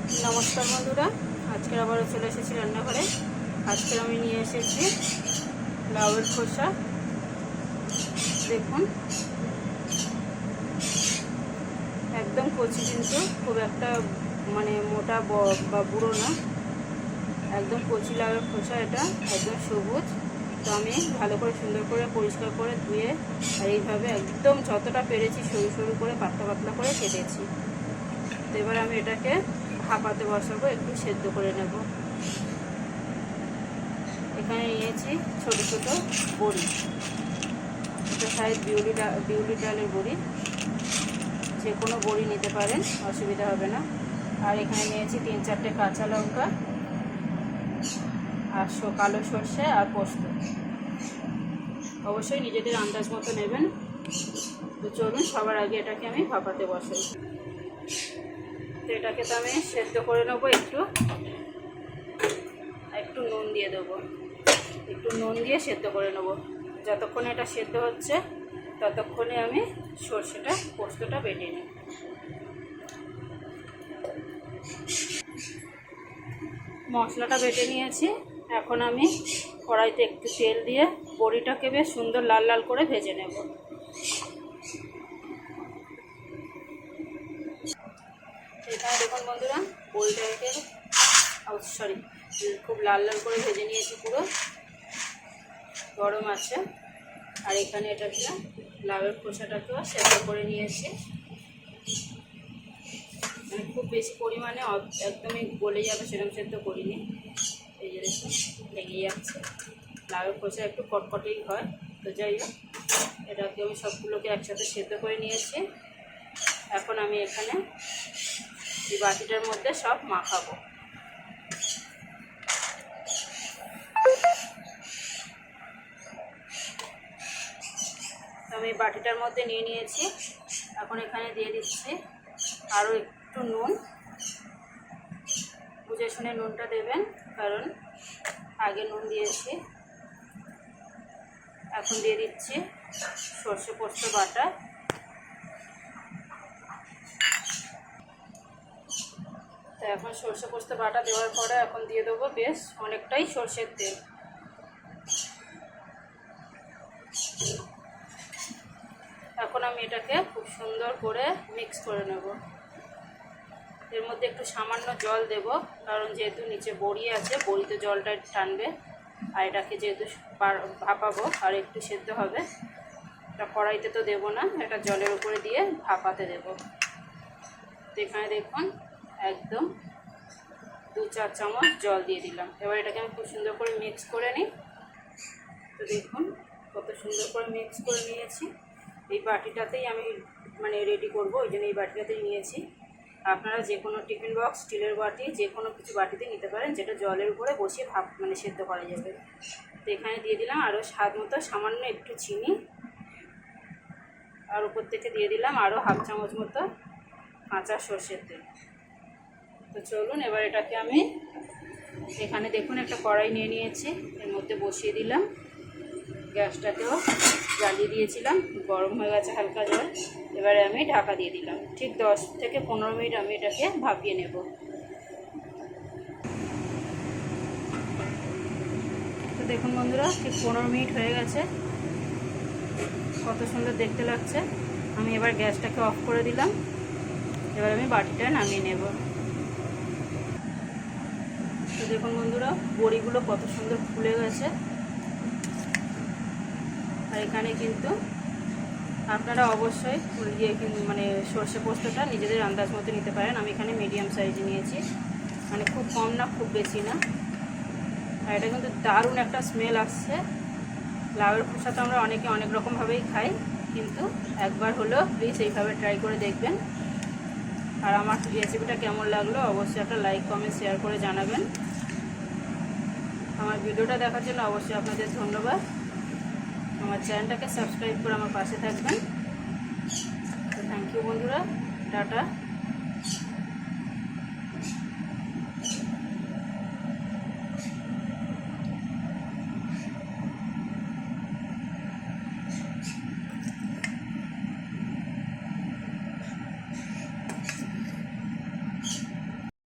नमस्कार बंधुरा आज के आबारो चले एसेছি রান্নাঘরে। আজকে আমি নিয়ে এসেছি লাউয়ের খোসা। দেখুন একদম কচি, কিন্তু খুব একটা মানে মোটা বা বুড়ো না, একদম কচি লাউয়ের খোসা। এটা একদম সবুজ। তো আমি ভালো করে সুন্দর করে পরিষ্কার করে ধুয়ে আর এইভাবে একদম যতটা পেরেছি সরু সরু করে পাতলা পাতলা করে কেটেছি। তো এবার আমি এটাকে ভাপাতে বসাবো, একটু সেদ্ধ করে নেব। এখানে নিয়েছি ছোট ছোট বড়ি, এটা শায়দ বিউলি ডালের বড়ি, যে কোনো বড়ি নিতে পারেন, অসুবিধা হবে না। আর এখানে নিয়েছি 3-4টে কাঁচা লঙ্কা আর কালো সর্ষে আর পোস্ত। অবশ্যই নিজেদের আন্দাজ মতো নেবেন। তো চলুন সবার আগে এটাকে আমি ভাপাতে বসাই। তো এটাকে তো আমি সেদ্ধ করে নেবো, একটু নুন দিয়ে দেবো, একটু নুন দিয়ে সেদ্ধ করে নেবো। যতক্ষণে এটা সেদ্ধ হচ্ছে ততক্ষণে আমি পোস্তটা বেটে নিই। মশলাটা বেটে নিয়েছি। এখন আমি কড়াইতে একটু তেল দিয়ে বড়িটাকে বেশ সুন্দর লাল লাল করে ভেজে নেব। এখানে দেখুন বন্ধুরা, বড়িটাকে খুব লাল লাল করে ভেজে নিয়েছি, পুরো গরম আছে। আর এখানে এটাকে লাউয়ের খোসাটাকেও সেদ্ধ করে নিয়েছি, মানে খুব বেশি পরিমাণে একদমই গলে যাবে সেরকম সেদ্ধ করিনি। এই যে দেখুন লেগে যাচ্ছে, লাউয়ের খোসা একটু কটকটেই হয়। তো যাই হোক, এটাকে আমি সবগুলোকে একসাথে সেদ্ধ করে নিয়েছি। এখন আমি এখানে এই বাটিটার মধ্যে সব মাখাবো। আমি বাটিটার মধ্যে নিয়ে নিয়েছি। এখন এখানে দিয়ে দিচ্ছি আরও একটু নুন। বুঝে শুনে নুনটা দেবেন, কারণ আগে নুন দিয়েছি। এখন দিয়ে দিচ্ছি সর্ষে পোস্ত বাটা। তো এখন সর্ষে পোস্ত বাটা দেওয়ার পরে এখন দিয়ে দেবো বেশ অনেকটাই সর্ষের তেল। এখন আমি এটাকে খুব সুন্দর করে মিক্স করে নেব। এর মধ্যে একটু সামান্য জল দেব, কারণ যেহেতু নিচে বড়ি আছে, বড়িতে জলটা টানবে। আর এটাকে যেহেতু ভাপাবো আর একটু সেদ্ধ হবে, এটা কড়াইতে তো দেবো না, এটা জলের উপরে দিয়ে ভাপাতে দেবো। তো এখানে দেখুন একদম 2-4 চামচ জল দিয়ে দিলাম। এবার এটাকে আমি খুব সুন্দর করে মিক্স করে নিই। তো দেখুন কত সুন্দর করে মিক্স করে নিয়েছি। এই বাটিটাতেই আমি মানে রেডি করব, ওই জন্য এই বাটিটাতেই নিয়েছি। আপনারা যে কোনো টিফিন বক্স, স্টিলের বাটি, যে কোনো কিছু বাটিতে নিতে পারেন, যেটা জলের উপরে বসিয়ে সেদ্ধ করা যাবে। তো এখানে দিয়ে দিলাম আরও স্বাদ মতো সামান্য একটু চিনি, আর উপর থেকে দিয়ে দিলাম আরও 1/2 চামচ মতো কাঁচা সর্ষের তেল। তো চলুন এবার এটাকে আমি এখানে দেখুন একটা কড়াই নিয়ে নিয়েছি, এর মধ্যে বসিয়ে দিলাম। গ্যাসটাকেও জ্বালিয়ে দিয়েছিলাম, গরম হয়ে গেছে হালকা জল। এবারে আমি ঢাকা দিয়ে দিলাম। ঠিক 10 থেকে 15 মিনিট আমি এটাকে ভাপিয়ে নেব। তো দেখুন বন্ধুরা, ঠিক 15 মিনিট হয়ে গেছে, কত সুন্দর দেখতে লাগছে। আমি এবার গ্যাসটাকে অফ করে দিলাম। এবার আমি বাটিটা নামিয়ে নেব। তো দেখুন বন্ধুরা, বড়িগুলো কত সুন্দর ফুলে গেছে। আর এখানে কিন্তু আপনারা অবশ্যই মানে সর্ষে পোস্তটা নিজেদের আন্দাজ মতো নিতে পারেন। আমি এখানে মিডিয়াম সাইজে নিয়েছি, মানে খুব কম না খুব বেশি না। আর এটা কিন্তু দারুণ একটা স্মেল আসছে। লাউয়ের খোসা তো আমরা অনেকে অনেক রকমভাবেই খাই, কিন্তু একবার হলেও প্লিজ এইভাবে ট্রাই করে দেখবেন। আর আমার রেসিপিটা কেমন লাগলো অবশ্যই একটা লাইক, কমেন্ট, শেয়ার করে জানাবেন। আমার ভিডিওটা দেখার জন্য অবশ্যই আপনাদের ধন্যবাদ। আমার চ্যানেলটাকে সাবস্ক্রাইব করে আমার পাশে থাকবেন। তো থ্যাংক ইউ বন্ধুরা, টাটা।